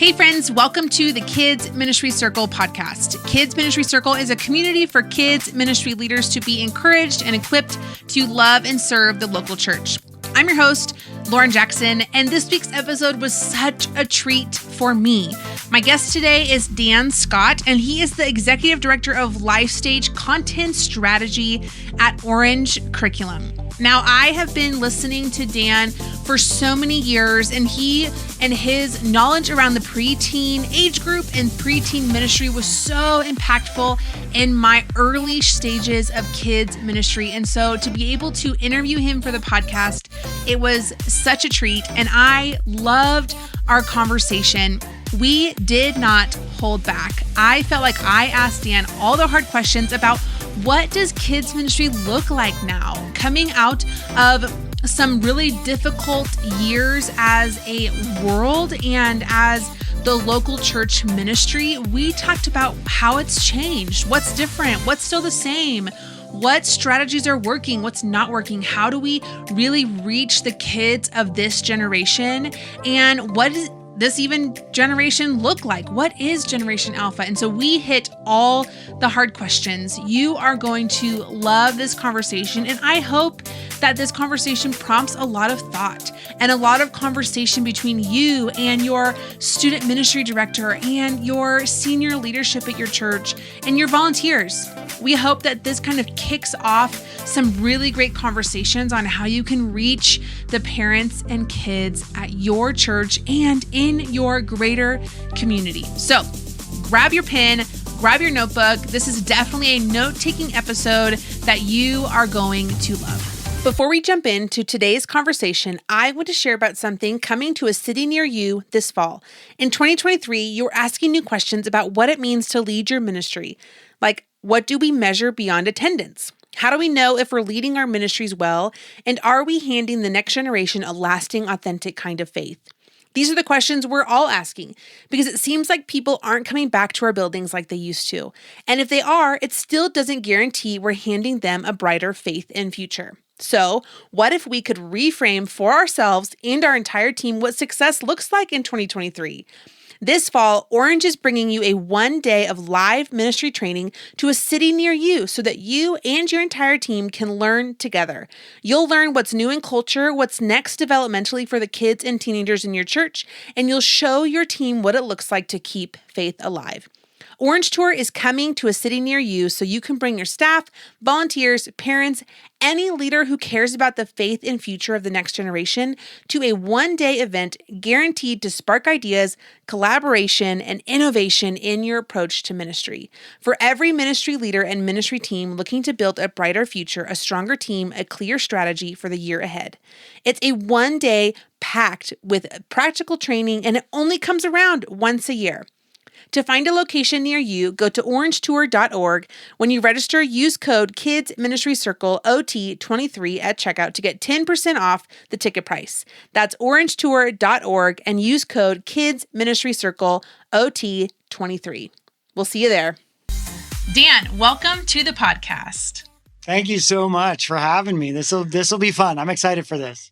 Hey friends, welcome to the Kids Ministry Circle podcast. Kids Ministry Circle is a community for kids ministry leaders to be encouraged and equipped to love and serve the local church. I'm your host, Lauren Jackson, and this week's episode was such a treat for me. My guest today is Dan Scott, and he is the Executive Director of Lifestage Content Strategy at Orange Curriculum. Now, I have been listening to Dan for so many years, and he and his knowledge around the preteen age group and preteen ministry was so impactful in my early stages of kids ministry. And so to be able to interview him for the podcast, it was such a treat, and I loved our conversation. We did not hold back. I felt like I asked Dan all the hard questions about what does kids ministry look like now, coming out of some really difficult years as a world and as the local church ministry. We talked about how it's changed, what's different, what's still the same, what strategies are working, what's not working, how do we really reach the kids of this generation, and what is this even generation look like? What is Generation Alpha? And so we hit all the hard questions. You are going to love this conversation, and I hope that this conversation prompts a lot of thought and a lot of conversation between you and your student ministry director and your senior leadership at your church and your volunteers. We hope that this kind of kicks off some really great conversations on how you can reach the parents and kids at your church and in your greater community. So grab your pen, grab your notebook. This is definitely a note-taking episode that you are going to love. Before we jump into today's conversation, I want to share about something coming to a city near you this fall. In 2023, you're asking new questions about what it means to lead your ministry. Like, what do we measure beyond attendance? How do we know if we're leading our ministries well? And are we handing the next generation a lasting, authentic kind of faith? These are the questions we're all asking because it seems like people aren't coming back to our buildings like they used to. And if they are, it still doesn't guarantee we're handing them a brighter faith and future. So, what if we could reframe for ourselves and our entire team what success looks like in 2023? This fall, Orange is bringing you a one-day of live ministry training to a city near you so that you and your entire team can learn together. You'll learn what's new in culture, what's next developmentally for the kids and teenagers in your church, and you'll show your team what it looks like to keep faith alive. Orange Tour is coming to a city near you so you can bring your staff, volunteers, parents, any leader who cares about the faith and future of the next generation to a one-day event guaranteed to spark ideas, collaboration, and innovation in your approach to ministry. For every ministry leader and ministry team looking to build a brighter future, a stronger team, a clear strategy for the year ahead. It's a one-day packed with practical training, and it only comes around once a year. To find a location near you, go to orangetour.org. When you register, use code KidsMinistryCircleOT23 at checkout to get 10% off the ticket price. That's orangetour.org and use code KidsMinistryCircleOT23. We'll see you there. Dan, welcome to the podcast. Thank you so much for having me. This will be fun. I'm excited for this.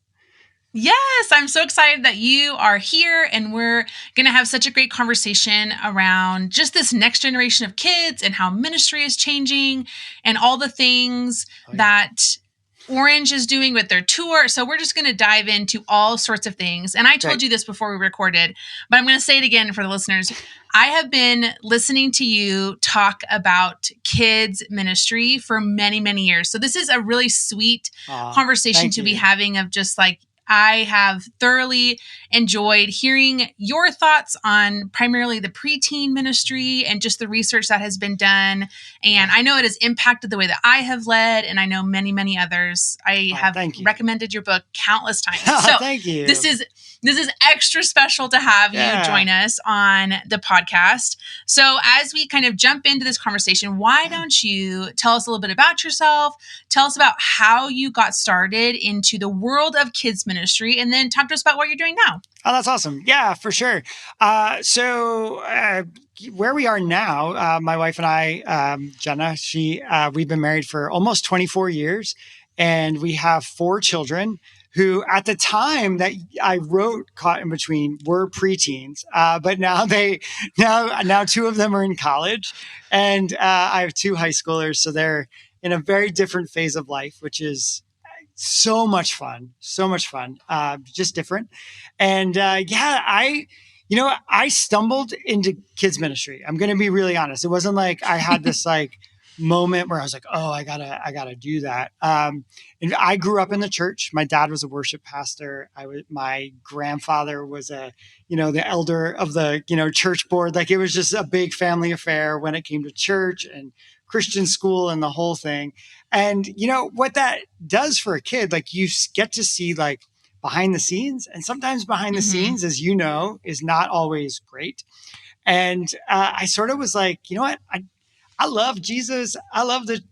Yes, I'm so excited that you are here, and we're going to have such a great conversation around just this next generation of kids and how ministry is changing and all the things that Orange is doing with their tour. So we're just going to dive into all sorts of things. And I told you this before we recorded, but I'm going to say it again for the listeners. I have been listening to you talk about kids ministry for many, many years. So this is a really sweet conversation to be having of just like, I have thoroughly enjoyed hearing your thoughts on primarily the preteen ministry and just the research that has been done. And I know it has impacted the way that I have led, and I know many, many others. I have recommended your book countless times. So thank you. This is extra special to have you join us on the podcast. So as we kind of jump into this conversation, why don't you tell us a little bit about yourself? Tell us about how you got started into the world of kids ministry, and then talk to us about what you're doing now. Oh, that's awesome. Yeah, for sure. So where we are now, my wife and I, Jenna, we've been married for almost 24 years, and we have 4 children who at the time that I wrote Caught in Between were preteens, but now two of them are in college, and I have two high schoolers, so they're in a very different phase of life, which is so much fun, just different. And I stumbled into kids ministry. I'm going to be really honest. It wasn't like I had this like moment where I was like, oh, I gotta do that. And I grew up in the church. My dad was a worship pastor. My grandfather was the elder of the, church board. Like it was just a big family affair when it came to church and Christian school and the whole thing. And what that does for a kid, like you get to see like behind the scenes, and sometimes behind the scenes, as you know, is not always great. And I sort of was like, you know what? I love Jesus. I love the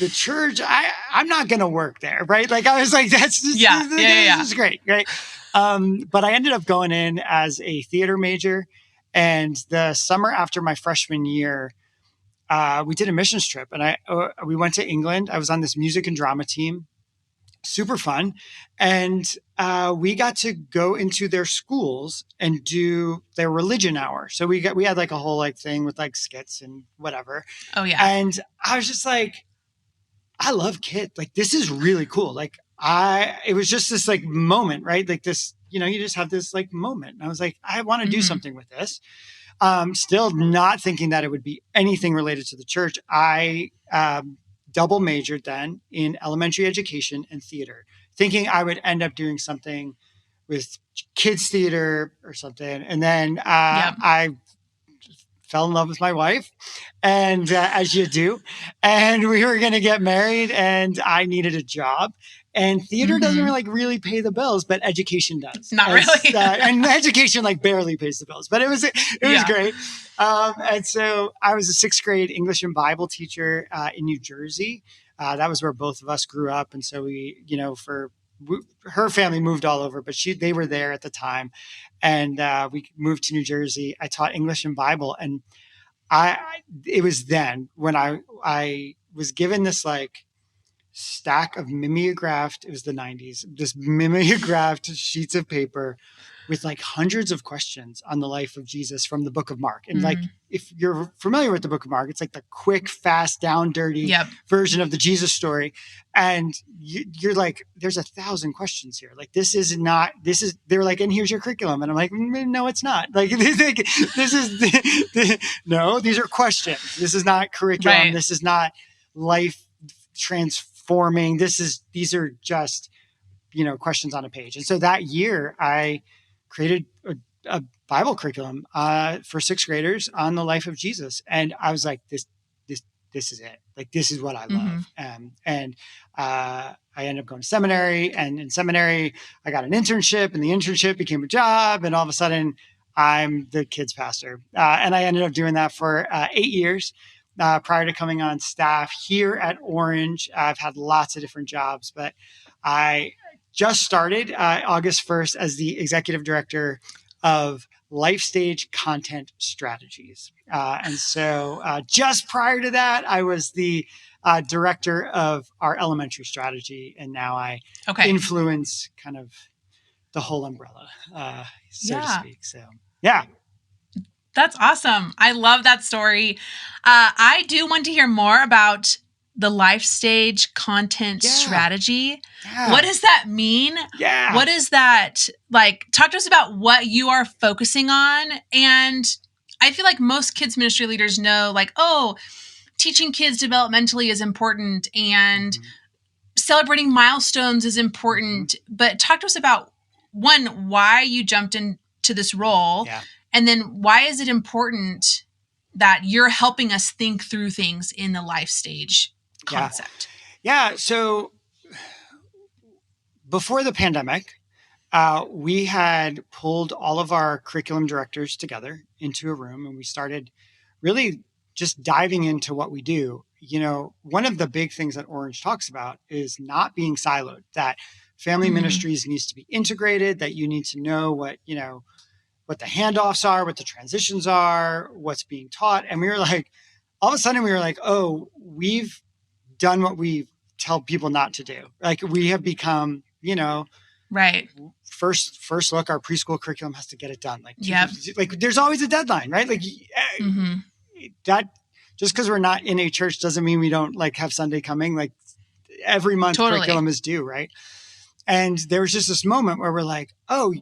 church. I'm not going to work there. Right. Like I was like, this is great. Right. But I ended up going in as a theater major, and the summer after my freshman year, we did a missions trip, and we went to England. I was on this music and drama team, super fun. And we got to go into their schools and do their religion hour. So we had like a whole like thing with like skits and whatever. Oh yeah. And I was just like, I love kids. Like, this is really cool. Like it was just this like moment, right? Like this, you just have this like moment. And I was like, I want to do something with this. Still not thinking that it would be anything related to the church. I double majored then in elementary education and theater, thinking I would end up doing something with kids theater or something. And then I fell in love with my wife, and as you do, and we were going to get married, and I needed a job. And theater doesn't really pay the bills, but education does. Not really. And education like barely pays the bills, but it was great. And so I was a sixth grade English and Bible teacher in New Jersey. That was where both of us grew up. And so her family moved all over, but they were there at the time. And we moved to New Jersey. I taught English and Bible. And it was then when I was given this like stack of mimeographed, it was the 90s, this mimeographed sheets of paper with like hundreds of questions on the life of Jesus from the book of Mark. And like, if you're familiar with the book of Mark, it's like the quick, fast, down, dirty version of the Jesus story. And you're like, there's 1,000 questions here. Like, they're like, and here's your curriculum. And I'm like, no, it's not. Like, no, these are questions. This is not curriculum. Right. This is not life transforming. These are just, questions on a page. And so that year I created a Bible curriculum for sixth graders on the life of Jesus. And I was like, this is it. Like, this is what I love. And I ended up going to seminary, and in seminary, I got an internship, and the internship became a job. And all of a sudden I'm the kids pastor. And I ended up doing that for 8 years. Prior to coming on staff here at Orange. I've had lots of different jobs, but I just started August 1st as the executive director of Lifestage content strategies. And so just prior to that, I was the director of our elementary strategy. And now I influence kind of the whole umbrella, so to speak. So, yeah. That's awesome. I love that story. I do want to hear more about the Lifestage content strategy. Yeah. What does that mean? Yeah. What is that like? Talk to us about what you are focusing on. And I feel like most kids ministry leaders know, like, oh, teaching kids developmentally is important, and celebrating milestones is important. But talk to us about, one, why you jumped into this role. Yeah. And then why is it important that you're helping us think through things in the Lifestage concept? Yeah. So before the pandemic, we had pulled all of our curriculum directors together into a room, and we started really just diving into what we do. One of the big things that Orange talks about is not being siloed, that family ministries needs to be integrated, that you need to know what the handoffs are, what the transitions are, what's being taught. And we were like, all of a sudden we were like, oh, we've done what we tell people not to do. Like, we have become, Right. First look, our preschool curriculum has to get it done. Yep. Like there's always a deadline, right? Like that, just because we're not in a church doesn't mean we don't like have Sunday coming. Like every month curriculum is due, right? And there was just this moment where we're like, oh,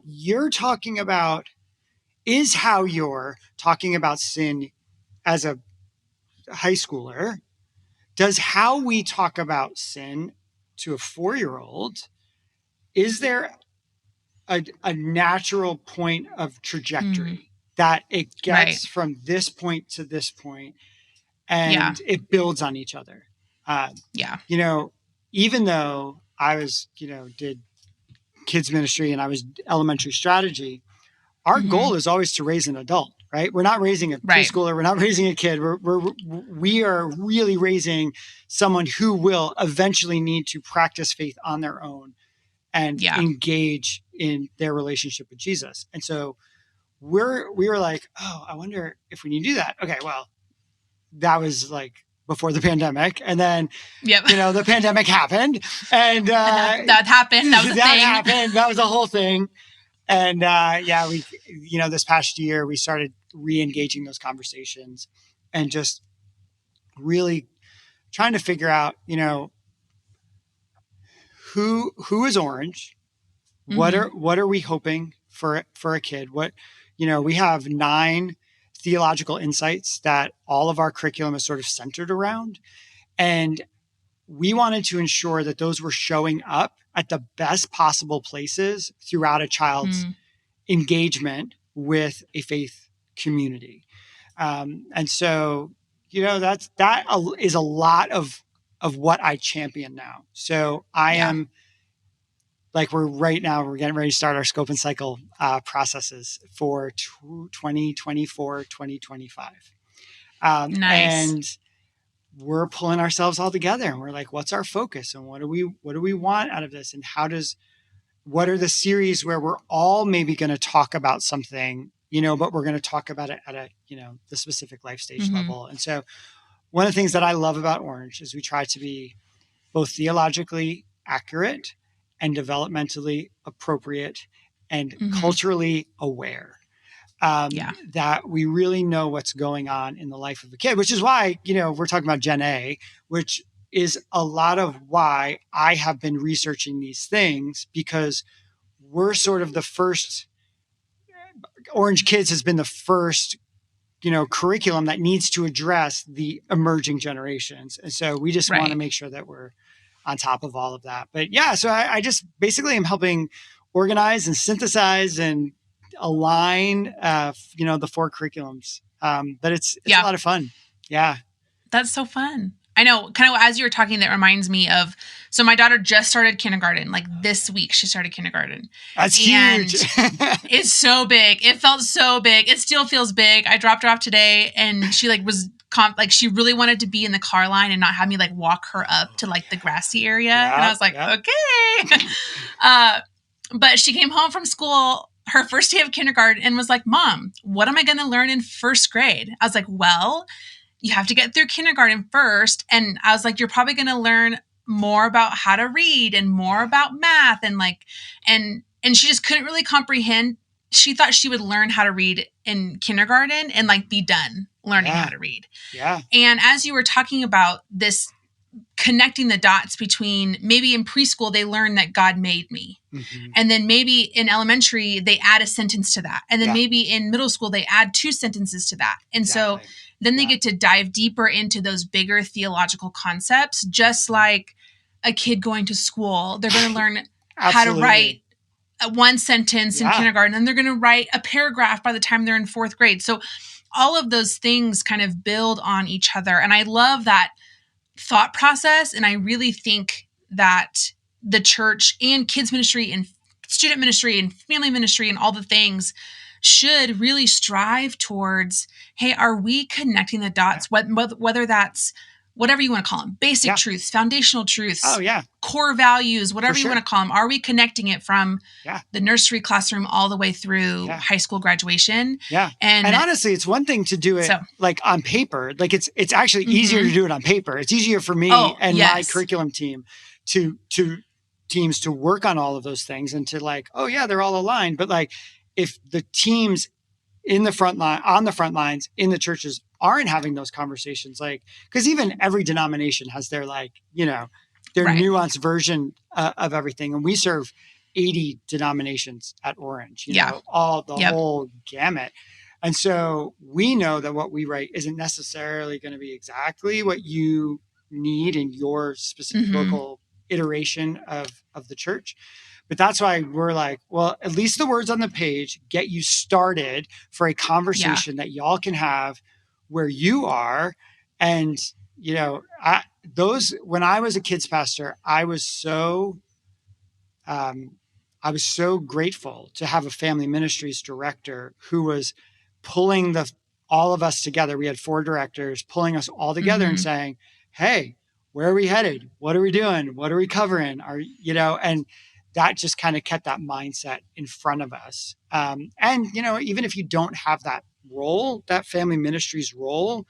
is how you're talking about sin as a high schooler, does how we talk about sin to a 4-year-old, is there a natural point of trajectory that it gets from this point to this point and it builds on each other? Even though I was, did kids ministry and I was elementary strategy, our goal is always to raise an adult, right? We're not raising a preschooler. We're not raising a kid. We are really raising someone who will eventually need to practice faith on their own and engage in their relationship with Jesus. And so we were like, oh, I wonder if we need to do that. Okay, well, that was like before the pandemic, and then the pandemic happened, and that happened. That was happened. That was a whole thing. And we, this past year we started re-engaging those conversations and just really trying to figure out, who is orange. What are we hoping for a kid? We have 9 theological insights that all of our curriculum is sort of centered around. And we wanted to ensure that those were showing up at the best possible places throughout a child's engagement with a faith community. And so, that is a lot of what I champion now. So I am like, we're getting ready to start our scope and cycle processes for 2024, 2025. Nice. And we're pulling ourselves all together and we're like, what's our focus and what do we want out of this? And what are the series where we're all maybe going to talk about something, but we're going to talk about it at a, the specific life stage level. And so one of the things that I love about Orange is we try to be both theologically accurate and developmentally appropriate and culturally aware. That we really know what's going on in the life of a kid, which is why, we're talking about Gen A, which is a lot of why I have been researching these things, because we're sort of the first, Orange Kids has been the first, curriculum that needs to address the emerging generations. And so we just want to make sure that we're on top of all of that. But so I just basically am helping organize and synthesize and align, the 4 curriculums. But it's a lot of fun. Yeah. That's so fun. I know, kind of as you were talking, that reminds me of, so my daughter just started kindergarten, like this week she started kindergarten. That's huge. It's so big. It felt so big. It still feels big. I dropped her off today and she she really wanted to be in the car line and not have me like walk her up to like the grassy area. And I was like, okay. But she came home from school her first day of kindergarten and was like, Mom, what am I going to learn in first grade? I was like, well, you have to get through kindergarten first. And I was like, you're probably going to learn more about how to read and more about math. And and she just couldn't really comprehend. She thought she would learn how to read in kindergarten and like be done learning how to read. Yeah. And as you were talking about this, connecting the dots between, maybe in preschool, they learn that God made me. And then maybe in elementary, they add a sentence to that. And then maybe in middle school, they add 2 sentences to that. And so then they get to dive deeper into those bigger theological concepts, just like a kid going to school. They're going to learn how to write one sentence in kindergarten, and they're going to write a paragraph by the time they're in 4th grade. So all of those things kind of build on each other. And I love that thought process. And I really think that the church and kids ministry and student ministry and family ministry and all the things should really strive towards, hey, are we connecting the dots? Whether that's whatever you want to call them, basic truths, foundational truths, core values, whatever you want to call them. Are we connecting it from the nursery classroom all the way through high school graduation? Yeah. And honestly, it's one thing to do it like on paper. Like it's actually easier to do it on paper. It's easier for me and my curriculum team to teams to work on all of those things and to like, oh yeah, they're all aligned. But like, if the teams in the front line, on the front lines in the churches aren't having those conversations, like, because even every denomination has their like, their Right. nuanced version of everything. And we serve 80 denominations at Orange, Yeah. all the Yep. whole gamut. And so we know that what we write isn't necessarily going to be exactly what you need in your specific local iteration of the church. But that's why we're like, well, at least the words on the page get you started for a conversation that y'all can have where you are. And, when I was a kids pastor, I was so grateful to have a family ministries director who was pulling all of us together. We had 4 directors pulling us all together and saying, hey, where are we headed? What are we doing? What are we covering? And that just kind of kept that mindset in front of us. And, even if you don't have that role, that family ministries role,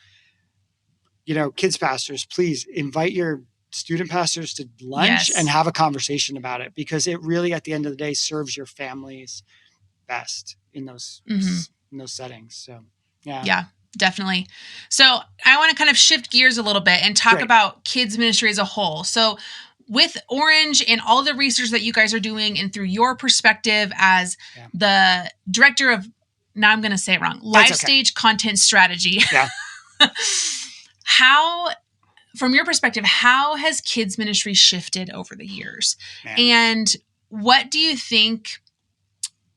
kids pastors, please invite your student pastors to lunch and have a conversation about it, because it really, at the end of the day, serves your families best in those settings. So, yeah, definitely. So I want to kind of shift gears a little bit and talk about kids ministry as a whole. So with Orange and all the research that you guys are doing, and through your perspective as the director of, now I'm going to say it wrong, Lifestage content strategy. Yeah. From your perspective, how has kids ministry shifted over the years? And what do you think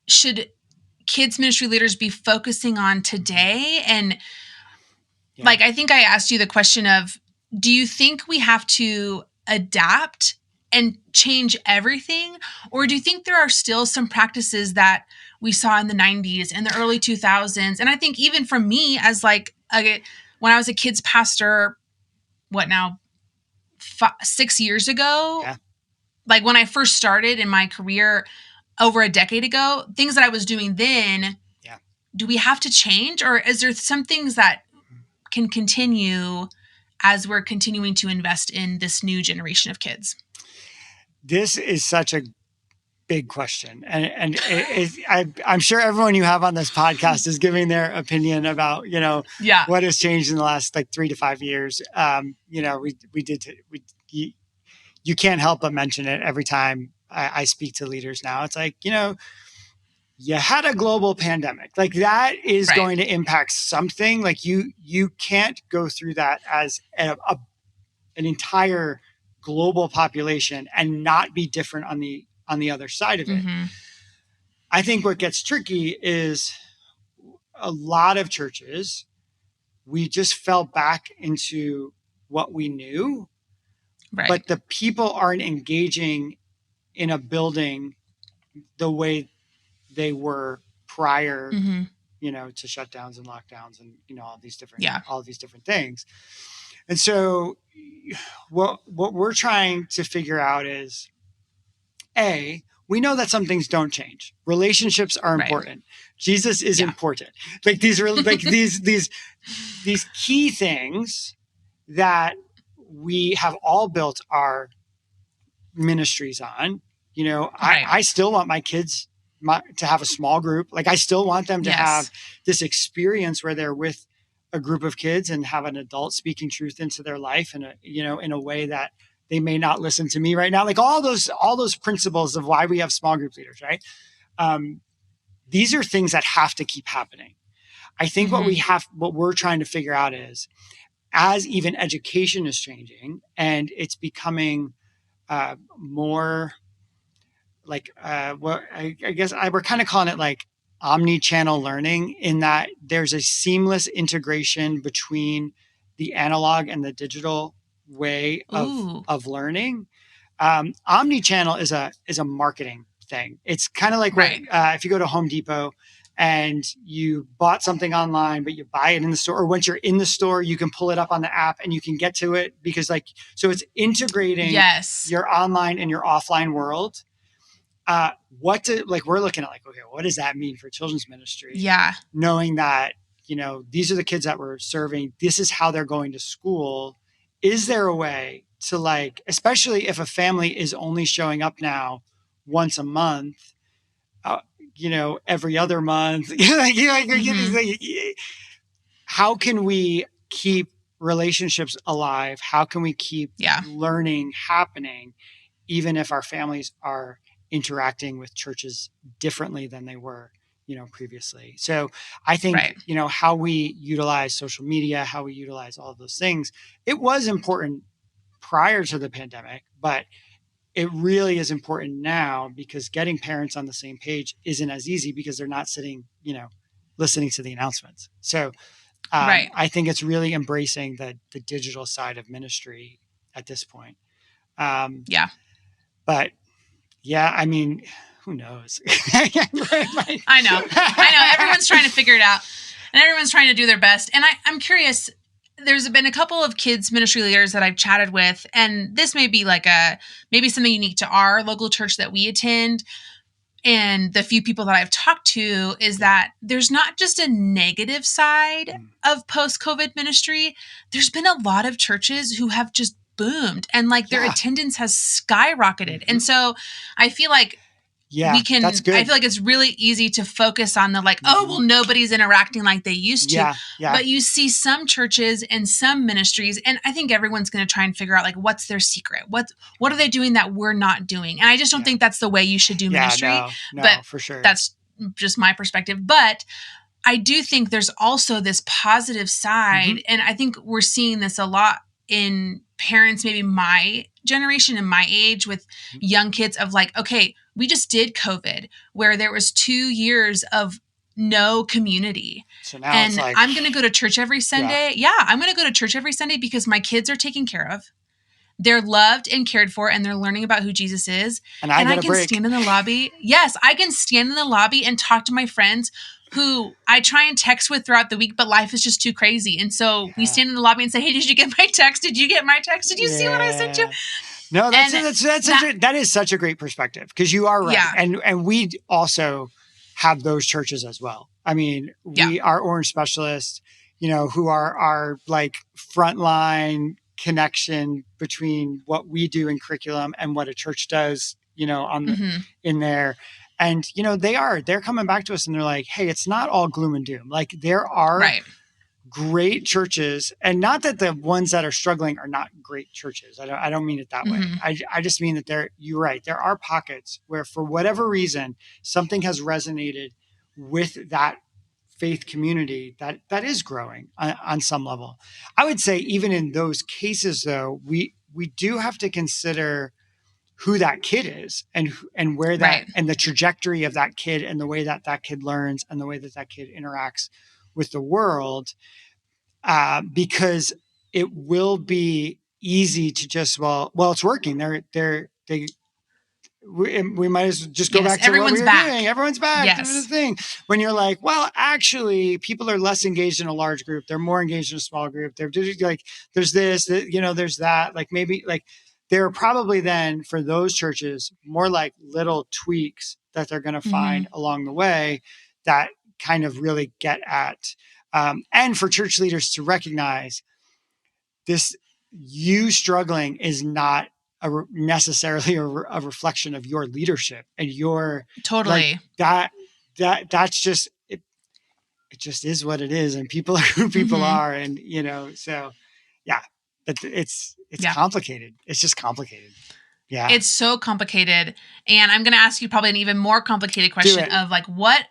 should kids ministry leaders be focusing on today? And like, I think I asked you the question of, do you think we have to adapt and change everything? Or do you think there are still some practices that we saw in the 90s and the early 2000s? And I think even for me as like, when I was a kids pastor, 6 years ago, like when I first started in my career over a decade ago, things that I was doing then, do we have to change? Or is there some things that can continue as we're continuing to invest in this new generation of kids? This is such a big question. And I'm sure everyone you have on this podcast is giving their opinion about, what has changed in the last like 3 to 5 years. You can't help but mention it every time I speak to leaders now. It's like, you had a global pandemic. Like that is going to impact something. Like you can't go through that as an entire global population and not be different on the other side of it. I think what gets tricky is a lot of churches, we just fell back into what we knew, but the people aren't engaging in a building the way they were prior, to shutdowns and lockdowns and, all these different things. And so what we're trying to figure out is, we know that some things don't change. Relationships are important. Jesus is important. Like these are like these key things that we have all built our ministries on. I still want my kids to have a small group. Like I still want them to have this experience where they're with a group of kids and have an adult speaking truth into their life in a way that they may not listen to me right now. Like all those principles of why we have small group leaders, right? These are things that have to keep happening. I think what we're trying to figure out is, as even education is changing and it's becoming more like I guess we're kind of calling it like omni-channel learning, in that there's a seamless integration between the analog and the digital way of learning. Omni-channel is a marketing thing. It's kind of like if you go to Home Depot and you bought something online, but you buy it in the store, or once you're in the store, you can pull it up on the app and you can get to it because so it's integrating your online and your offline world. We're looking at okay, what does that mean for children's ministry? Yeah. Knowing that, these are the kids that we're serving. This is how they're going to school. Is there a way to like, especially if a family is only showing up now once a month, uh, every other month. Mm-hmm. How can we keep relationships alive? How can we keep Yeah. learning happening, even if our families are interacting with churches differently than they were, previously? So I think, Right. how we utilize social media, how we utilize all of those things, it was important prior to the pandemic, but it really is important now because getting parents on the same page isn't as easy because they're not sitting, listening to the announcements. So Right. I think it's really embracing the digital side of ministry at this point. Um, Yeah. but yeah, I mean, who knows? I know. I know. Everyone's trying to figure it out and everyone's trying to do their best. And I'm curious, there's been a couple of kids ministry leaders that I've chatted with, and this may be like maybe something unique to our local church that we attend. And the few people that I've talked to is that there's not just a negative side of post-COVID ministry. There's been a lot of churches who have just boomed and like their attendance has skyrocketed. And so I feel like that's good. I feel like it's really easy to focus on the like, oh, well, nobody's interacting like they used to. But you see some churches and some ministries, and I think everyone's going to try and figure out like, what's their secret? What are they doing that we're not doing? And I just don't think that's the way you should do ministry. No, but for sure. That's just my perspective. But I do think there's also this positive side. And I think we're seeing this a lot in parents, maybe my generation and my age with young kids of like, okay, we just did COVID where there was 2 years of no community. So now and it's like, I'm going to go to church every Sunday. Yeah, I'm going to go to church every Sunday because my kids are taken care of. They're loved and cared for, and they're learning about who Jesus is. And I can stand in the lobby. Yes, I can stand in the lobby and talk to my friends who I try and text with throughout the week, but life is just too crazy. And so we stand in the lobby and say, hey, did you get my text? Did you get my text? Did you see what I sent you? No, that is such a great perspective because you are right. Yeah. And we also have those churches as well. I mean, we are Orange specialists, who are our like frontline connection between what we do in curriculum and what a church does, in there. And, they're coming back to us and they're like, hey, it's not all gloom and doom. Like there are great churches, and not that the ones that are struggling are not great churches. I don't mean it that way. I just mean that you're right. There are pockets where for whatever reason, something has resonated with that faith community that is growing on some level. I would say even in those cases though, we do have to consider who that kid is and where that and the trajectory of that kid and the way that kid learns and the way that kid interacts with the world, because it will be easy to just, well, it's working. We might as well just go back to what we were doing. Everyone's back to the thing. When you're like, well, actually, people are less engaged in a large group. They're more engaged in a small group. They're like, there's this, there's that. Like maybe like there are probably then for those churches more like little tweaks that they're going to find along the way that kind of really get at, and for church leaders to recognize this, you struggling is not necessarily a reflection of your leadership and your totally like, that's just it just is what it is, and people are who people are, and so yeah, but it's complicated. It's just complicated. Yeah, it's so complicated. And I'm going to ask you probably an even more complicated question of like, what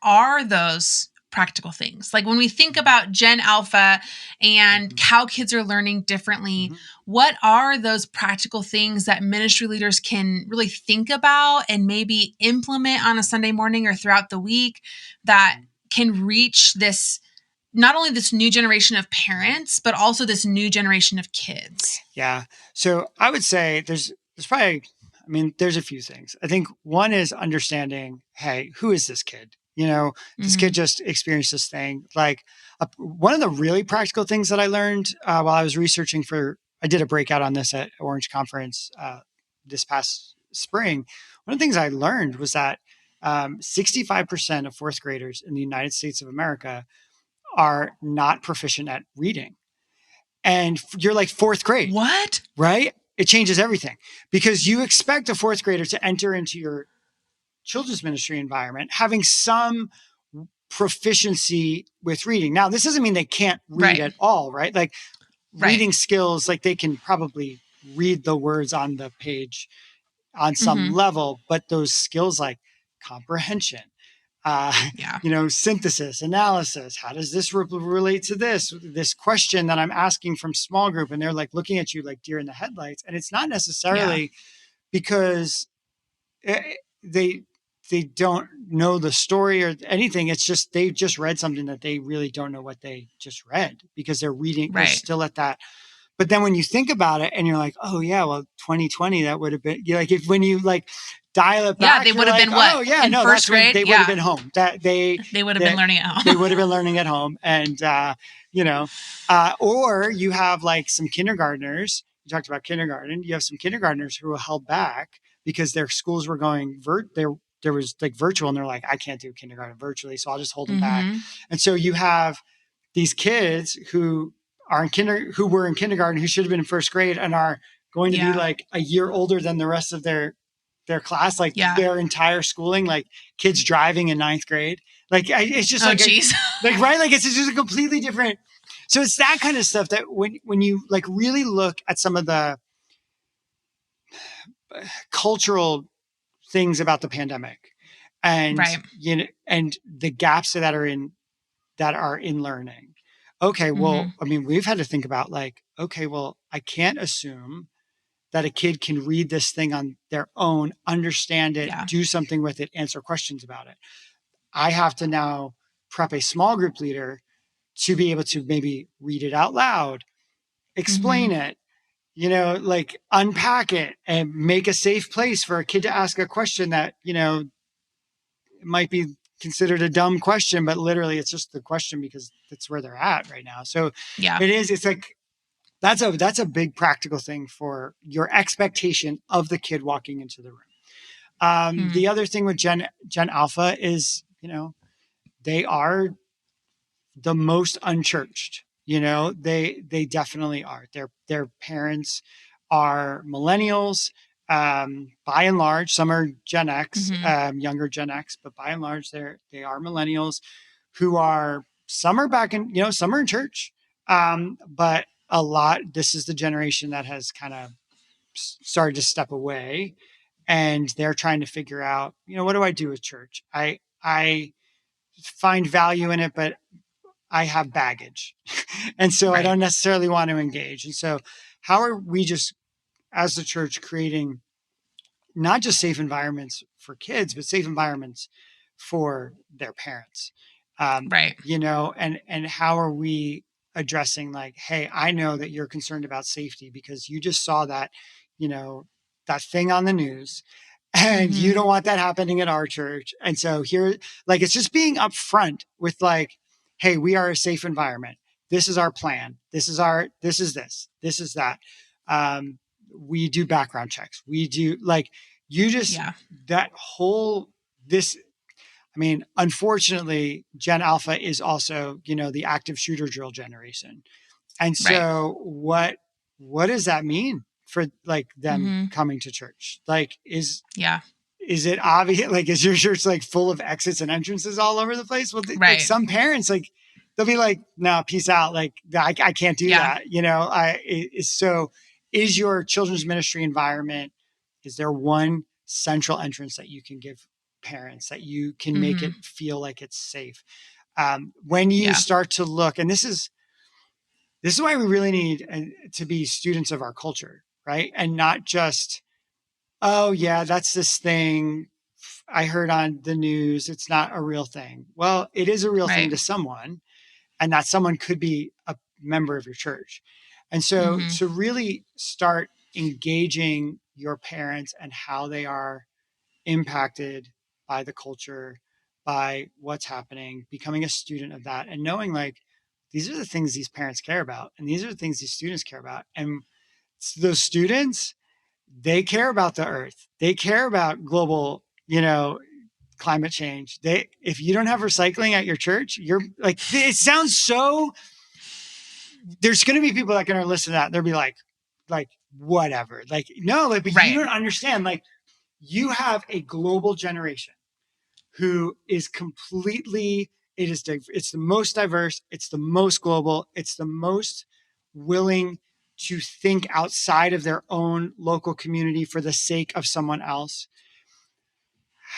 are those practical things? Like when we think about Gen Alpha and how kids are learning differently, what are those practical things that ministry leaders can really think about and maybe implement on a Sunday morning or throughout the week that can reach this, not only this new generation of parents, but also this new generation of kids? Yeah. So I would say there's probably, there's a few things. I think one is understanding, hey, who is this kid? This kid just experienced this thing. Like one of the really practical things that I learned while I was researching I did a breakout on this at Orange Conference this past spring. One of the things I learned was that 65% of fourth graders in the United States of America are not proficient at reading. and you're like fourth grade. What? Right? It changes everything because you expect a fourth grader to enter into your children's ministry environment having some proficiency with reading. Now, this doesn't mean they can't read at all, right? Like reading skills, like they can probably read the words on the page on some level, but those skills like comprehension, synthesis, analysis. How does this relate to this question that I'm asking from small group? And they're like looking at you like deer in the headlights. And it's not necessarily because they don't know the story or anything. It's just, they just read something that they really don't know what they just read because they're reading, they're still at that. But then when you think about it and you're like, oh yeah, well, 2020, that would have been like, when you like dial it back, they would have been what? Oh yeah, in no, first grade? They would have been home. That they would have been learning at home. They would have been learning at home. And, or you have like some kindergartners, you talked about kindergarten, you have some kindergartners who were held back because their schools were going there was like virtual and they're like, I can't do kindergarten virtually, so I'll just hold them back. And so you have these kids who are who were in kindergarten, who should have been in first grade and are going to be like a year older than the rest of their class, like their entire schooling, like kids driving in ninth grade. Like it's just right. Like it's just a completely different. So it's that kind of stuff that when you like really look at some of the cultural things about the pandemic and, and the gaps that are in learning. Okay. Well, I mean, we've had to think about like, okay, well, I can't assume that a kid can read this thing on their own, understand it, do something with it, answer questions about it. I have to now prep a small group leader to be able to maybe read it out loud, explain it, like unpack it and make a safe place for a kid to ask a question that, might be considered a dumb question, but literally it's just the question because that's where they're at right now. So it's like, that's a big practical thing for your expectation of the kid walking into the room. The other thing with Gen Alpha is, they are the most unchurched, they definitely are. Their parents are millennials. By and large, some are Gen X, younger Gen X, but by and large, they are millennials who are, some are back in, some are in church. But a lot, this is the generation that has kind of started to step away and they're trying to figure out, what do I do with church? I find value in it, but I have baggage. And so I don't necessarily want to engage. And so how are we just, as the church, creating not just safe environments for kids, but safe environments for their parents? And how are we addressing like, hey, I know that you're concerned about safety because you just saw that, that thing on the news and you don't want that happening at our church. And so here, like, it's just being upfront with like, hey, we are a safe environment. This is our plan. This is that. We do background checks. We do like, that whole, I mean, unfortunately, Gen Alpha is also, the active shooter drill generation. And so what does that mean for like them coming to church? Like, is it obvious? Like, is your church like full of exits and entrances all over the place? Well, like some parents, like, they'll be like, no, peace out. Like, I can't do that. So is your children's ministry environment, is there one central entrance that you can give parents that you can make it feel like it's safe? When you start to look, and this is why we really need to be students of our culture, right? And not just, oh yeah, that's this thing I heard on the news. It's not a real thing. Well, it is a real thing to someone, and that someone could be a member of your church. And so to really start engaging your parents and how they are impacted by the culture, by what's happening, becoming a student of that, and knowing like, these are the things these parents care about, and these are the things these students care about. And those students, they care about the earth. They care about global, climate change. If you don't have recycling at your church, you're like, it sounds so there's going to be people that are going to listen to that. They'll be like, whatever. Like, no, like, but Right. you don't understand. Like, you have a global generation who is completely, it's the most diverse, it's the most global, it's the most willing to think outside of their own local community for the sake of someone else.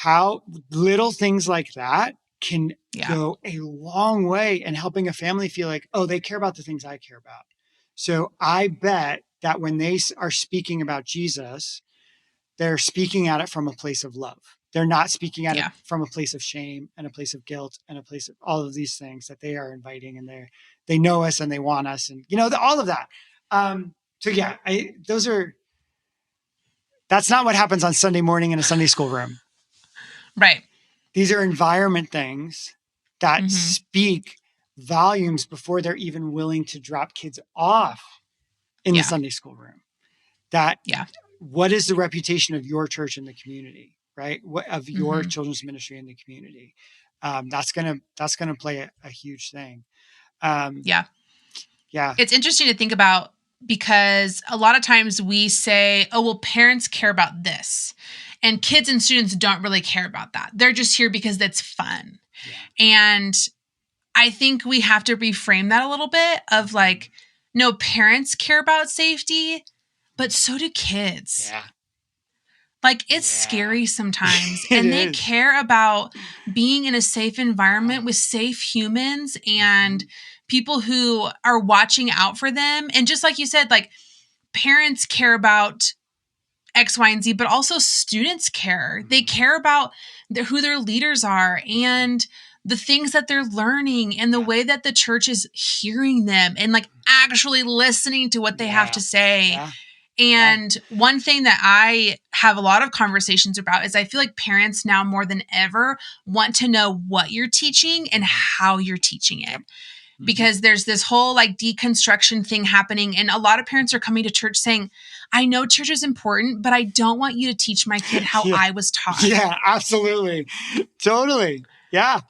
How little things like that can go a long way in helping a family feel like, oh, they care about the things I care about. So I bet that when they are speaking about Jesus, they're speaking at it from a place of love. They're not speaking at it from a place of shame and a place of guilt and a place of all of these things that they are inviting, and they know us and they want us, and all of that. So yeah, that's not what happens on Sunday morning in a Sunday school room. Right. These are environment things that speak volumes before they're even willing to drop kids off in the Sunday school room. What is the reputation of your church in the community, right? Of your children's ministry in the community? That's gonna play a huge thing. Yeah. It's interesting to think about, because a lot of times we say, oh, well, parents care about this, and kids and students don't really care about that. They're just here because that's fun. Yeah. And I think we have to reframe that a little bit of like, no, parents care about safety, but so do kids. Yeah. Like, it's scary sometimes. And they care about being in a safe environment with safe humans and people who are watching out for them. And just like you said, like, parents care about X, Y, and Z, but also students care. They care about who their leaders are and the things that they're learning and the way that the church is hearing them and like actually listening to what they have to say. Yeah. And one thing that I have a lot of conversations about is I feel like parents now more than ever want to know what you're teaching and how you're teaching it. Yep. Because there's this whole like deconstruction thing happening. And a lot of parents are coming to church saying, I know church is important, but I don't want you to teach my kid how I was taught. Yeah, absolutely. Totally. Yeah.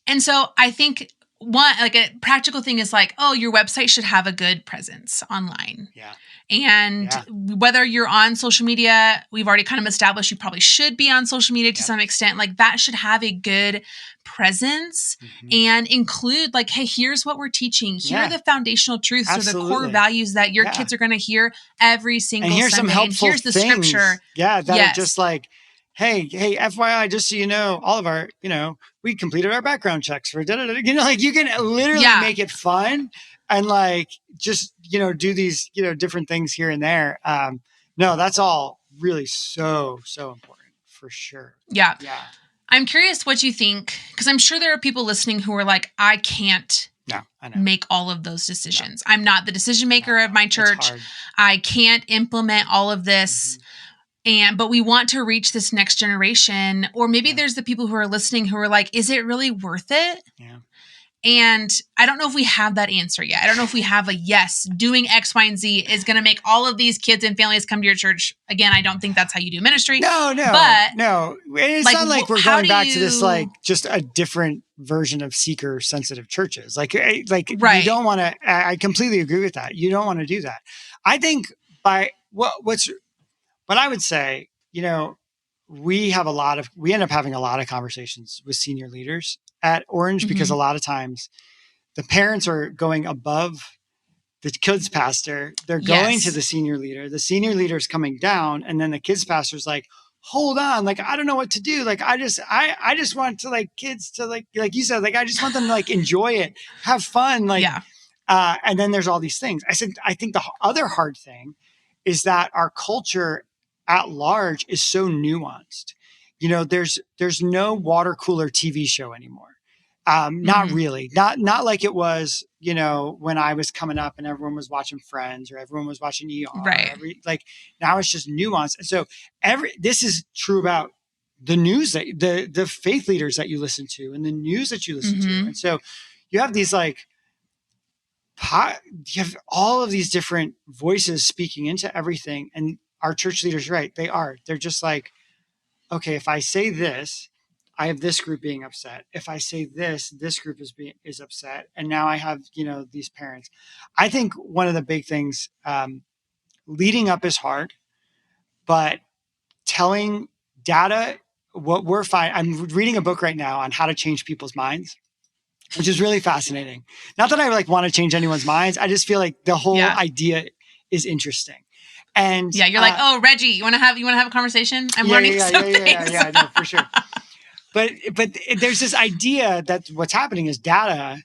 And so I think one, like a practical thing is like, oh, your website should have a good presence online. Yeah. And whether you're on social media, we've already kind of established you probably should be on social media to some extent. Like that should have a good presence and include like, hey, here's what we're teaching. Here are the foundational truths or the core values that your kids are going to hear every single and here's Sunday. Some helpful and here's the things. scripture. Yeah, that are just like, hey, FYI, just so you know, all of our, we completed our background checks for like you can literally make it fun and like just, do these, different things here and there. No, that's all really so important for sure. Yeah. Yeah. I'm curious what you think, because I'm sure there are people listening who are like, I can't make all of those decisions. No. I'm not the decision maker of my church. I can't implement all of this. But we want to reach this next generation. Or maybe there's the people who are listening who are like, is it really worth it? Yeah. And I don't know if we have that answer yet. I don't know if we have a yes, doing X, Y, and Z is going to make all of these kids and families come to your church. Again, I don't think that's how you do ministry. No. It's not like we're going back to this, like just a different version of seeker sensitive churches. Like you don't want to, I completely agree with that. You don't want to do that. I think what I would say, we end up having a lot of conversations with senior leaders at Orange because a lot of times the parents are going above the kids pastor. They're going to the senior leader. The senior leader is coming down, and then the kids pastor's like, hold on, like, I don't know what to do. Like, I just want to like kids to like you said, like, I just want them to like enjoy it, have fun. Like, and then there's all these things. I think the other hard thing is that our culture at large is so nuanced. There's no water cooler TV show anymore. Not really, not like it was, when I was coming up and everyone was watching Friends or everyone was watching ER. Right. Now it's just nuanced. And so this is true about the news that the faith leaders that you listen to and the news that you listen to. And so you have these you have all of these different voices speaking into everything. And our church leaders, right? They're just like, okay, if I say this, I have this group being upset. If I say this group is upset. And now I have, these parents. I think one of the big things, leading up is hard, but telling data, what we're finding. I'm reading a book right now on how to change people's minds, which is really fascinating. Not that I want to change anyone's minds. I just feel like the whole idea is interesting. And you're like, oh, Reggie, you want to have a conversation? I'm learning some things. Yeah, no, for sure. But there's this idea that what's happening is data.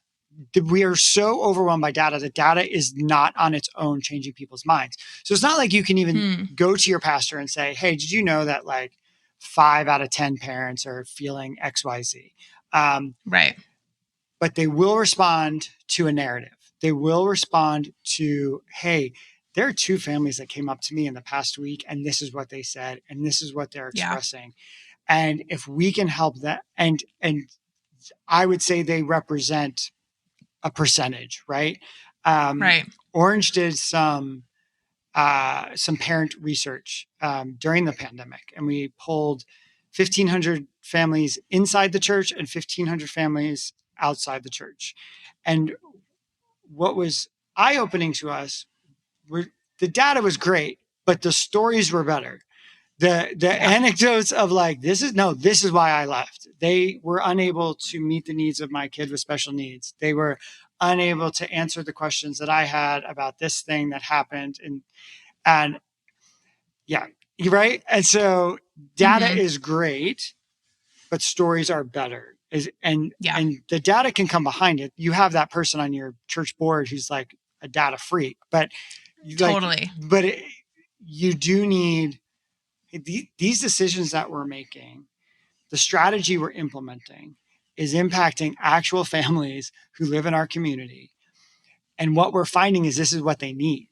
We are so overwhelmed by data that data is not on its own changing people's minds. So it's not like you can even go to your pastor and say, hey, did you know that 5 out of 10 parents are feeling XYZ? Right. But they will respond to a narrative. They will respond to, hey, there are 2 families that came up to me in the past week, and this is what they said, and this is what they're expressing. And if we can help that, and I would say they represent a percentage, right? Right. Orange did some parent research during the pandemic, and we polled 1,500 families inside the church and 1,500 families outside the church. And what was eye-opening to us were the data was great, but the stories were better. The anecdotes of this is why I left. They were unable to meet the needs of my kid with special needs. They were unable to answer the questions that I had about this thing that happened. And yeah, you're right. And so data is great, but stories are better. And the data can come behind it. You have that person on your church board who's a data freak, but totally. You do need these decisions that we're making. The strategy we're implementing is impacting actual families who live in our community. And what we're finding is this is what they need.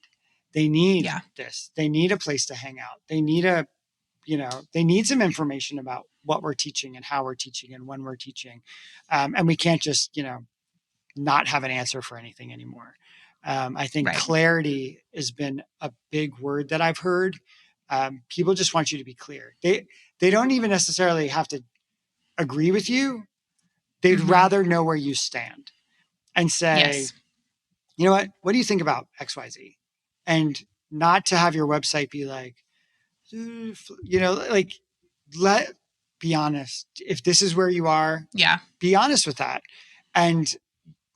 They need this. They need a place to hang out. They need they need some information about what we're teaching and how we're teaching and when we're teaching. And we can't just, not have an answer for anything anymore. I think clarity has been a big word that I've heard. People just want you to be clear. They don't even necessarily have to agree with you. They'd rather know where you stand and say, you know what do you think about XYZ? And not to have your website be be honest. If this is where you are, be honest with that. And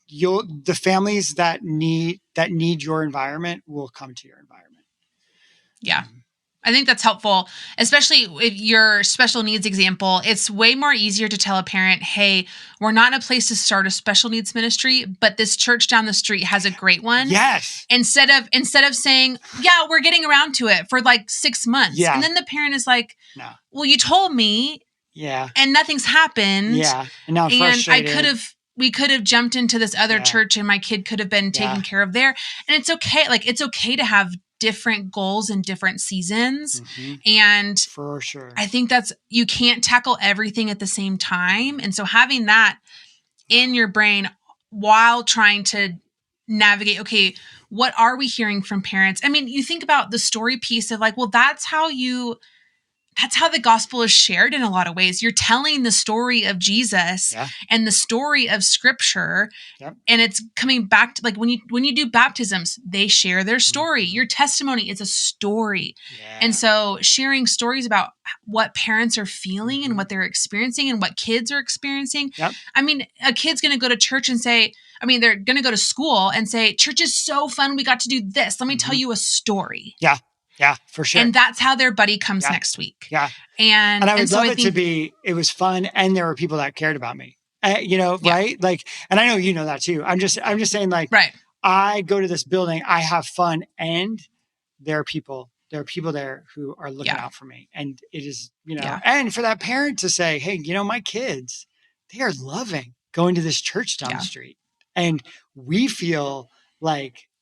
the families that need your environment will come to your environment. Yeah. I think that's helpful, especially if your special needs example. It's way more easier to tell a parent, hey, we're not in a place to start a special needs ministry, but this church down the street has a great one. Yes. Instead of saying, yeah, we're getting around to it for 6 months. Yeah. And then the parent is like, no. Well, you told me. Yeah. And nothing's happened. Yeah. And now I'm frustrated. We could have jumped into this other church and my kid could have been taken care of there. And it's okay. It's okay to have different goals and different seasons. And for sure, I think you can't tackle everything at the same time. And so having that in your brain while trying to navigate, okay, what are we hearing from parents? I mean, you think about the story piece of well, that's how the gospel is shared in a lot of ways. You're telling the story of Jesus and the story of scripture. Yep. And it's coming back to when you do baptisms, they share their story. Your testimony is a story. Yeah. And so sharing stories about what parents are feeling and what they're experiencing and what kids are experiencing. Yep. I mean, a kid's going to go to church and they're going to go to school and say, church is so fun. We got to do this. Let me tell you a story. Yeah. Yeah, for sure. And that's how their buddy comes next week. Yeah. And I would love it to be, it was fun. And there were people that cared about me, right? And I know, that too. I'm just saying right. I go to this building, I have fun, and there are people there who are looking out for me. And it is, and for that parent to say, hey, my kids, they are loving going to this church down the street. And we feel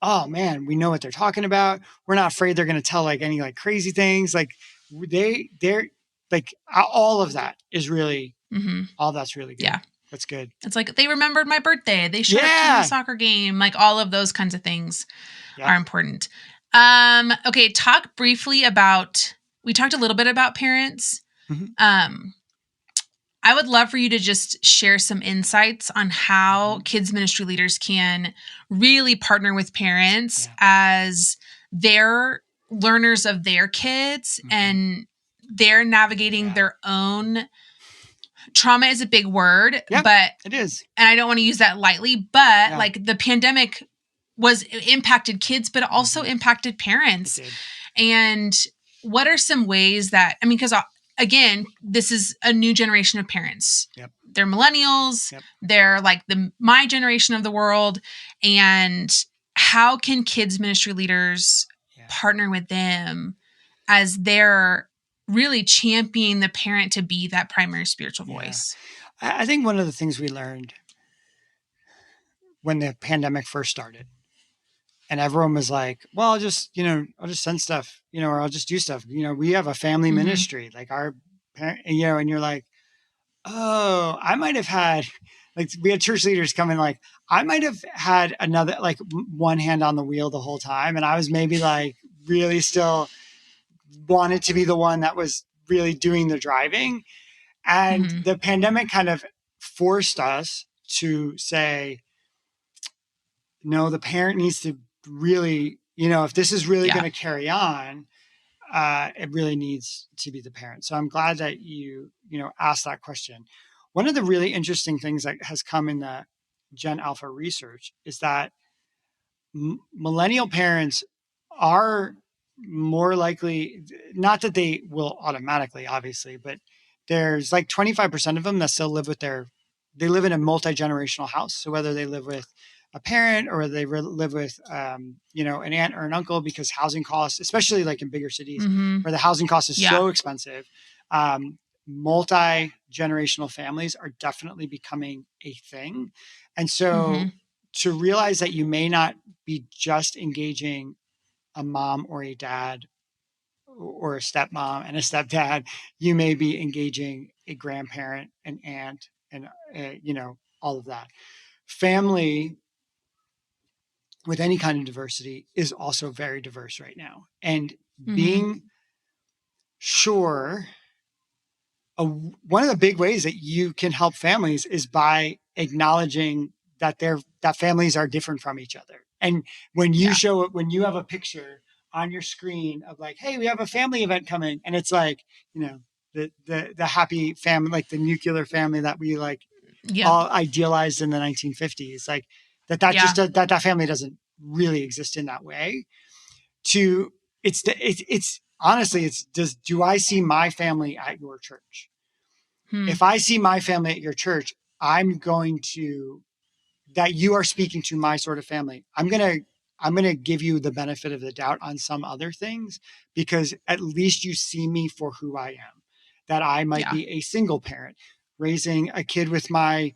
oh man, we know what they're talking about. We're not afraid they're going to tell any crazy things. They're all of that is really, all that's really good. Yeah. That's good. It's they remembered my birthday. They showed up to the soccer game. All of those kinds of things are important. Okay. Talk briefly about, we talked a little bit about parents. I would love for you to just share some insights on how kids ministry leaders can really partner with parents as their learners of their kids and they're navigating their own trauma is a big word, but it is. And I don't want to use that lightly, but like the pandemic impacted kids, but it also impacted parents. And what are some ways that, I mean, because again, this is a new generation of parents. They're millennials. They're like my generation of the world. And how can kids ministry leaders partner with them as they're really championing the parent to be that primary spiritual voice? I think one of the things we learned when the pandemic first started, and everyone was like, well, I'll just send stuff, or I'll just do stuff. We have a family ministry, like our parent, and you're like, oh, I might have had, like, we had church leaders come in, like, I might have had another, like, one hand on the wheel the whole time. And I was maybe like really still wanted to be the one that was really doing the driving. And the pandemic kind of forced us to say, no, the parent needs to really, if this is really going to carry on, it really needs to be the parent. So I'm glad that you asked that question. One of the really interesting things that has come in the Gen Alpha research is that millennial parents are more likely, not that they will automatically, obviously, but there's like 25% of them that still live with they live in a multi-generational house. So whether they live with a parent or they live with, an aunt or an uncle, because housing costs, especially like in bigger cities where the housing cost is so expensive, multi-generational families are definitely becoming a thing. And so to realize that you may not be just engaging a mom or a dad or a stepmom and a stepdad, you may be engaging a grandparent, an aunt, and all of that. Family with any kind of diversity is also very diverse right now. And being sure, one of the big ways that you can help families is by acknowledging that families are different from each other. And when you show it, when you have a picture on your screen of like, hey, we have a family event coming, and it's like, the happy family, like the nuclear family that we like all idealized in the 1950s, like that family doesn't really exist in that way. It's honestly, do I see my family at your church? If I see my family at your church, I'm going to, that you are speaking to my sort of family. I'm going to give you the benefit of the doubt on some other things, because at least you see me for who I am, that I might be a single parent raising a kid with my,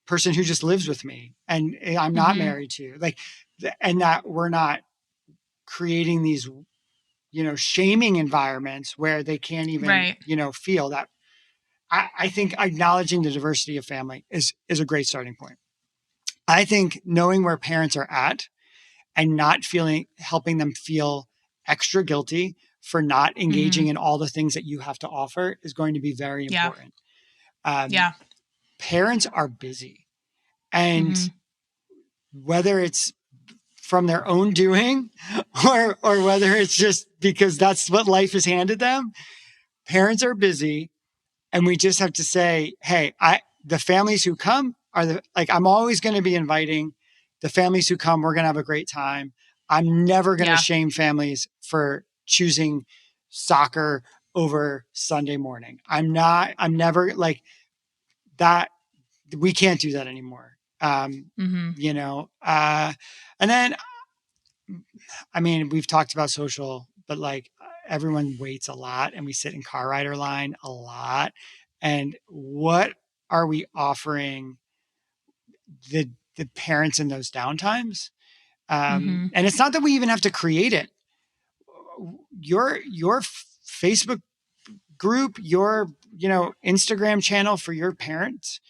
person who just lives with me and I'm not married to, like, and that we're not creating these, shaming environments where they can't even, feel that. I think acknowledging the diversity of family is a great starting point. I think knowing where parents are at and not helping them feel extra guilty for not engaging in all the things that you have to offer is going to be very important. Parents are busy, and whether it's from their own doing or whether it's just because that's what life has handed them, parents are busy. And we just have to say, hey, the families who come I'm always going to be inviting the families who come. We're going to have a great time. I'm never going to shame families for choosing soccer over Sunday morning. I'm never like that. We can't do that anymore. And then, I mean, we've talked about social, but like everyone waits a lot and we sit in car rider line a lot. And what are we offering the parents in those downtimes? And it's not that we even have to create it. Your Facebook group, your, Instagram channel for your parents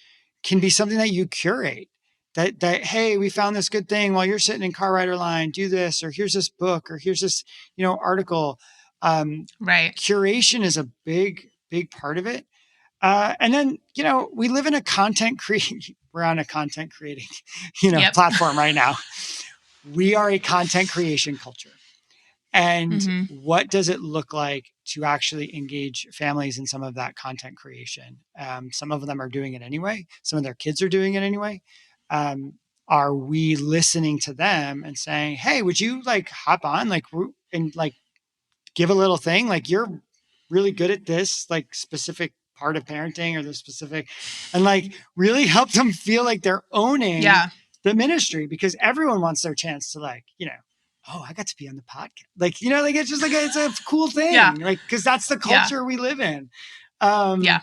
can be something that you curate. That, hey, we found this good thing while you're sitting in car rider line, do this, or here's this book, or here's this, article. Curation is a big part of it. And then, we live in we're on a content creating, Yep. platform right now. We are a content creation culture. And what does it look like to actually engage families in some of that content creation? Some of them are doing it anyway. Some of their kids are doing it anyway. Are we listening to them and saying, hey, would you like hop on and like give a little thing? Like, you're really good at this, like specific part of parenting or the specific, and like really help them feel like they're owning the ministry, because everyone wants their chance to oh, I got to be on the podcast. Like it's just like, it's a cool thing. Yeah. Like, cause that's the culture we live in. Yeah.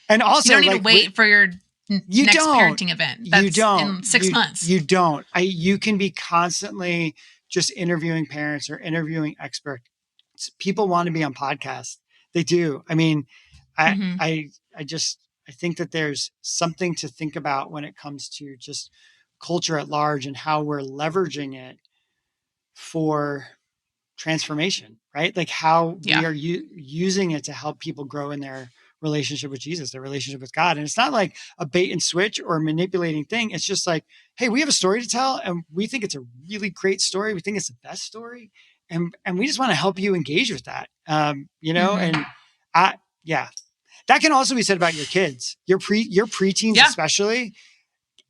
And also you don't need to wait for your next parenting event. That's you don't. In 6 months. You don't. You can be constantly just interviewing parents or interviewing experts. People want to be on podcasts. They do. I mean, I think that there's something to think about when it comes to just culture at large and how we're leveraging it for transformation, right? Like how we are using it to help people grow in their relationship with Jesus, their relationship with God. And it's not like a bait and switch or manipulating thing. It's just like, hey, we have a story to tell and we think it's a really great story. We think it's the best story. And we just want to help you engage with that. And that can also be said about your kids, your preteens, especially.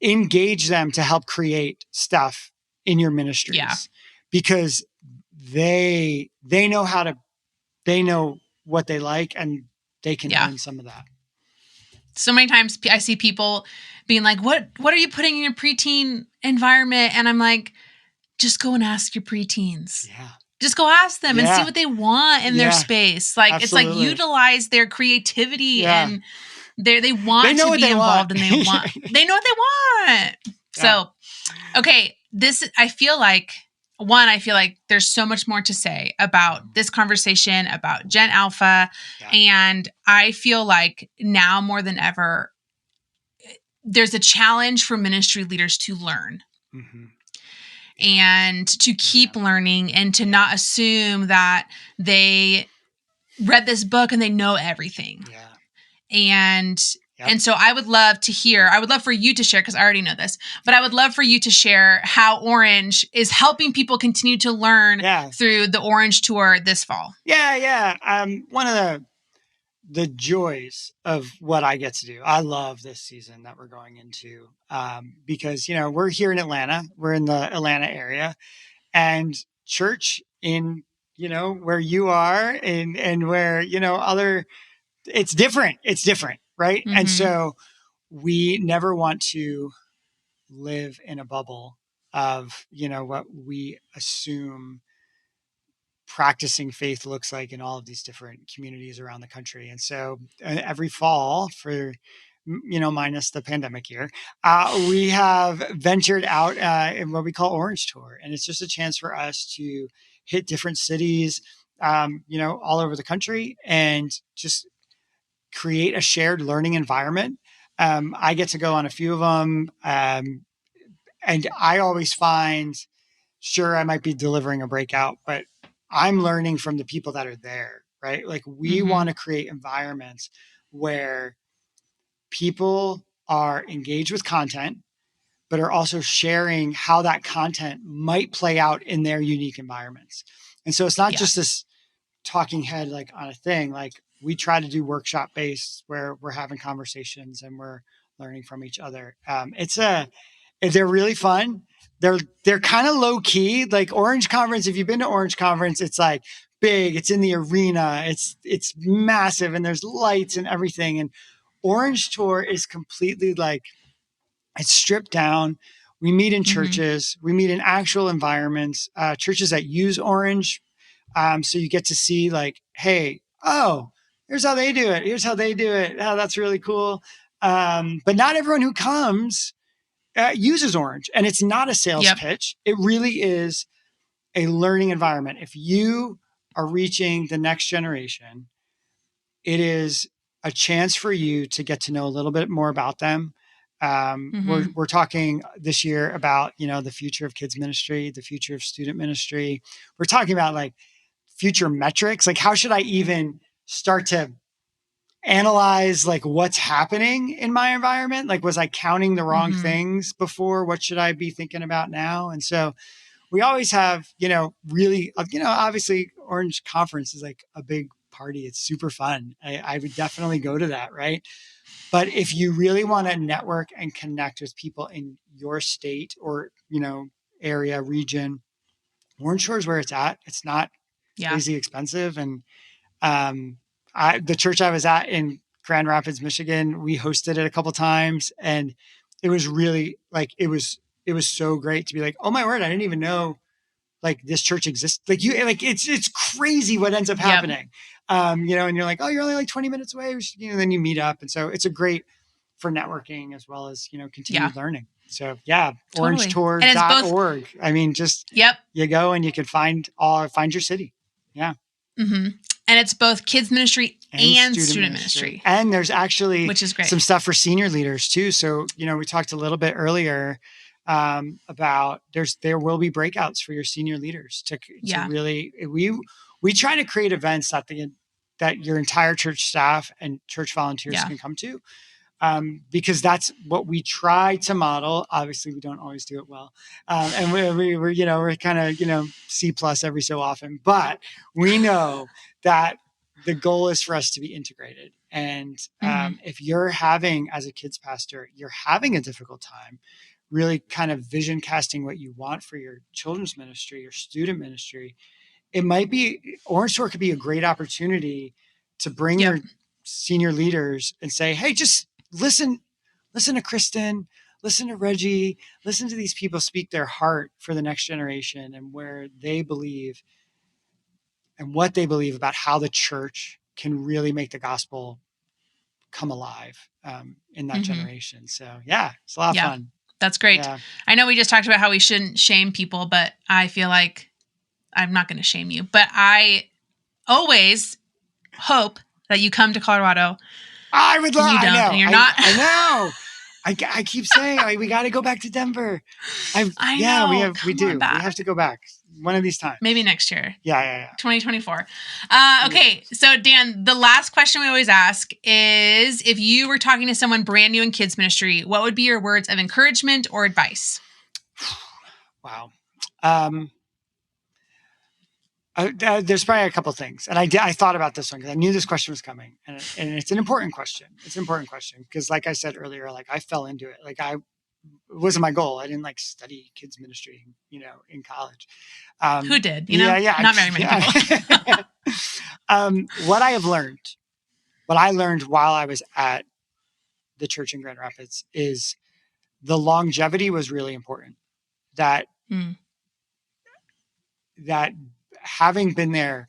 Engage them to help create stuff in your ministries because they know they know what they like and they can own some of that. So many times I see people being like, what are you putting in your preteen environment? And I'm like, just go and ask your preteens. Yeah. Just go ask them and see what they want in their space. Like, absolutely. It's like utilize their creativity and they want to be involved and they know what they want. So, okay, I feel like there's so much more to say about this conversation about Gen Alpha. And I feel like now more than ever, there's a challenge for ministry leaders to learn. And to keep learning and to not assume that they read this book and they know everything. And so I would love for you to share, because I already know this, but I would love for you to share how Orange is helping people continue to learn through the Orange Tour this fall. One of the joys of what I get to do, I love this season that we're going into because, we're here in Atlanta, we're in the Atlanta area, and church in, where you are and where, it's different, right? And so we never want to live in a bubble of, what we assume practicing faith looks like in all of these different communities around the country. And so every fall for, minus the pandemic year, we have ventured out in what we call Orange Tour. And it's just a chance for us to hit different cities, all over the country and just create a shared learning environment. I get to go on a few of them. And I always find, sure, I might be delivering a breakout, but I'm learning from the people that are there, right? Like we want to create environments where people are engaged with content, but are also sharing how that content might play out in their unique environments. And so it's not just this talking head, like on a thing, like we try to do workshop based where we're having conversations and we're learning from each other. They're really fun. They're kind of low key, like Orange Conference. If you've been to Orange Conference, it's like big, it's in the arena, it's massive and there's lights and everything. And Orange Tour is completely like, it's stripped down. We meet in churches, we meet in actual environments, churches that use Orange. So you get to see like, hey, here's how they do it. Here's how they do it. Oh, that's really cool. But not everyone who comes uses Orange, and it's not a sales pitch. It really is a learning environment. If you are reaching the next generation, it is a chance for you to get to know a little bit more about them. We're talking this year about, the future of kids ministry, the future of student ministry. We're talking about like future metrics. Like how should I even start to analyze like what's happening in my environment. Like, was I counting the wrong things before? What should I be thinking about now? And so we always have, really, obviously Orange Conference is like a big party. It's super fun. I would definitely go to that. Right. But if you really want to network and connect with people in your state or, area, region, Orange Shore is where it's at. It's not crazy expensive. And the church I was at in Grand Rapids, Michigan, we hosted it a couple times, and it was really like it was so great to be like, oh my word, I didn't even know like this church exists. Like it's crazy what ends up happening. And you're like, oh, you're only like 20 minutes away. Then you meet up, and so it's a great for networking as well as continued learning. So Totally. orangetour.org. I mean, just you go and you can find your city. Yeah. Mm-hmm. And it's both kids ministry and student ministry. And there's actually which is great. Some stuff for senior leaders too. So, we talked a little bit earlier about there will be breakouts for your senior leaders to really, we try to create events that your entire church staff and church volunteers can come to. Because that's what we try to model. Obviously, we don't always do it well, and we're kind of C+ every so often. But we know that the goal is for us to be integrated. And if you're having, as a kids pastor, you're having a difficult time, really kind of vision casting what you want for your children's ministry, your student ministry, it might be Orange Shore could be a great opportunity to bring your senior leaders and say, hey, just listen to Kristen, listen to Reggie, listen to these people speak their heart for the next generation and where they believe and what they believe about how the church can really make the gospel come alive in that generation. So it's a lot of fun. That's great. Yeah. I know we just talked about how we shouldn't shame people, but I feel like I'm not going to shame you, but I always hope that you come to Colorado. I would love. And you don't, I know. And you're not. I know. I keep saying we got to go back to Denver. I know. We do. We have to go back one of these times. Maybe next year. Yeah. 2024. Okay. So Dan, the last question we always ask is, if you were talking to someone brand new in kids ministry, what would be your words of encouragement or advice? Wow. There's probably a couple things. And I thought about this one because I knew this question was coming. And it's an important question. It's an important question because, like I said earlier, like I fell into it. Like it wasn't my goal. I didn't like study kids ministry, in college. Who did? Not very many people. What I learned while I was at the church in Grand Rapids is the longevity was really important. That having been there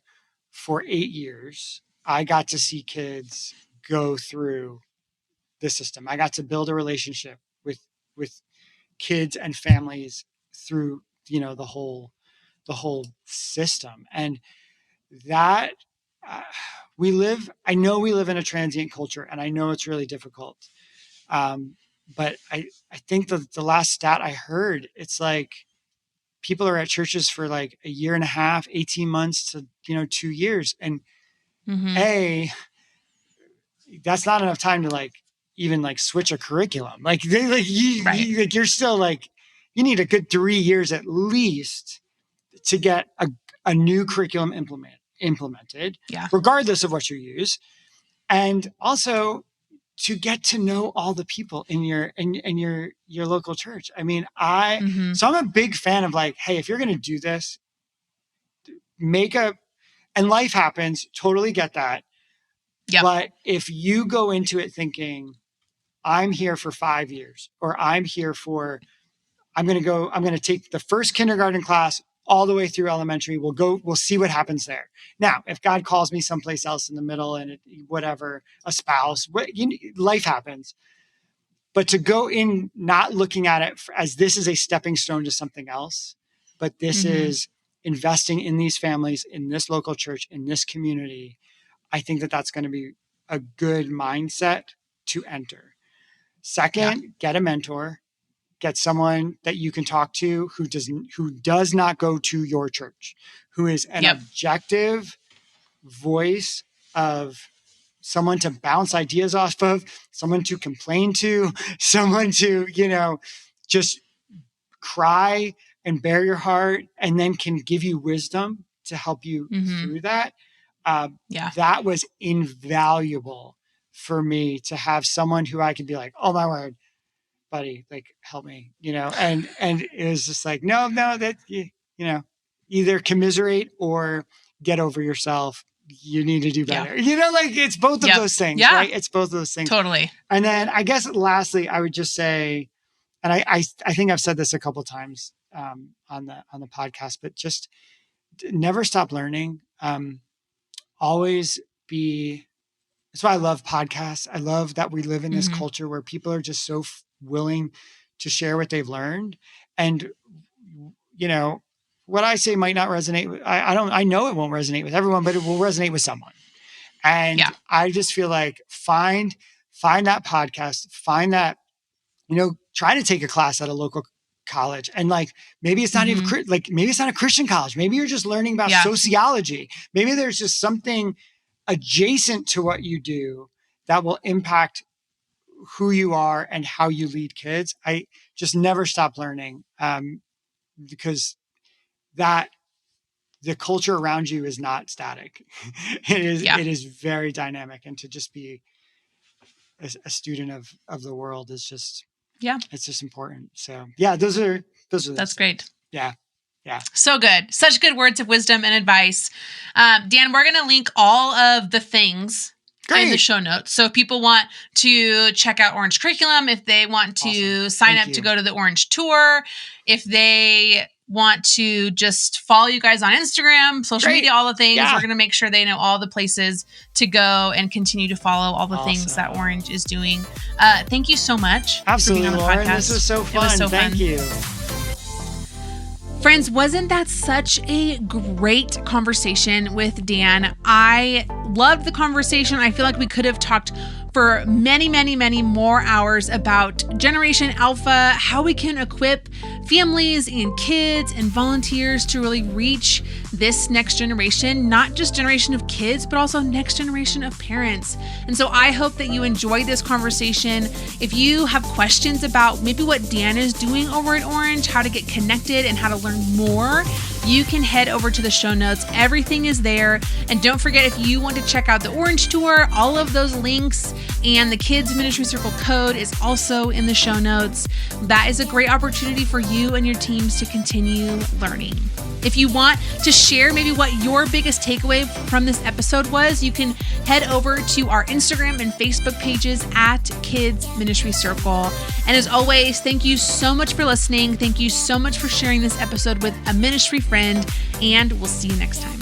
for 8 years, I got to see kids go through the system. I got to build a relationship with kids and families through, the whole system. And that I know we live in a transient culture, and I know it's really difficult. But I think the last stat I heard, it's like, people are at churches for like a year and a half, 18 months to, 2 years. And that's not enough time to like, even like switch a curriculum. Like you're still like, you need a good 3 years at least to get a new curriculum implemented, regardless of what you use. And also to get to know all the people in your local church. I mean, so I'm a big fan of like, hey, if you're going to do this, and life happens, totally get that. Yep. But if you go into it thinking, I'm here for 5 years, or I'm going to take the first kindergarten class all the way through elementary. We'll see what happens there. Now, if God calls me someplace else in the middle and whatever, a spouse, life happens. But to go in not looking at it as this is a stepping stone to something else, but this is investing in these families, in this local church, in this community, I think that's going to be a good mindset to enter. Second, get a mentor. Get someone that you can talk to who does not go to your church, who is an objective voice of someone to bounce ideas off of, someone to complain to, someone to, just cry and bare your heart, and then can give you wisdom to help you through that. That was invaluable for me, to have someone who I could be like, oh my word, buddy, like help me, and it was just like, no, that, either commiserate or get over yourself. You need to do better. Like it's both of those things, right? It's both of those things. Totally. And then I guess lastly, I would just say, and I think I've said this a couple of times on the podcast, but just never stop learning. Always be. That's why I love podcasts. I love that we live in this culture where people are just so willing to share what they've learned. And, what I say might not resonate. I know it won't resonate with everyone, but it will resonate with someone. And I just feel like find that podcast, find that, try to take a class at a local college. And like, maybe it's not even maybe it's not a Christian college. Maybe you're just learning about sociology. Maybe there's just something adjacent to what you do that will impact who you are and how you lead kids. I just never stop learning, because the culture around you is not static. It is very dynamic, and to just be a student of the world is just, it's just important. So those are that's great. Yeah. So good. Such good words of wisdom and advice. Dan, we're going to link all of the things in the show notes. So if people want to check out Orange Curriculum, if they want to sign up to go to the Orange Tour, if they want to just follow you guys on Instagram, social media, all the things, we're going to make sure they know all the places to go and continue to follow all the things that Orange is doing. Thank you so much for being on the podcast. This was so fun. Thank you. Friends, wasn't that such a great conversation with Dan? I loved the conversation. I feel like we could have talked for many, many, many more hours about Generation Alpha, how we can equip families and kids and volunteers to really reach this next generation, not just generation of kids, but also next generation of parents. And so I hope that you enjoyed this conversation. If you have questions about maybe what Dan is doing over at Orange, how to get connected and how to learn more, you can head over to the show notes. Everything is there. And don't forget, if you want to check out the Orange Tour, all of those links and the Kids Ministry Circle code is also in the show notes. That is a great opportunity for you and your teams to continue learning. If you want to share maybe what your biggest takeaway from this episode was, you can head over to our Instagram and Facebook pages at Kids Ministry Circle. And as always, thank you so much for listening. Thank you so much for sharing this episode with a ministry friend, and we'll see you next time.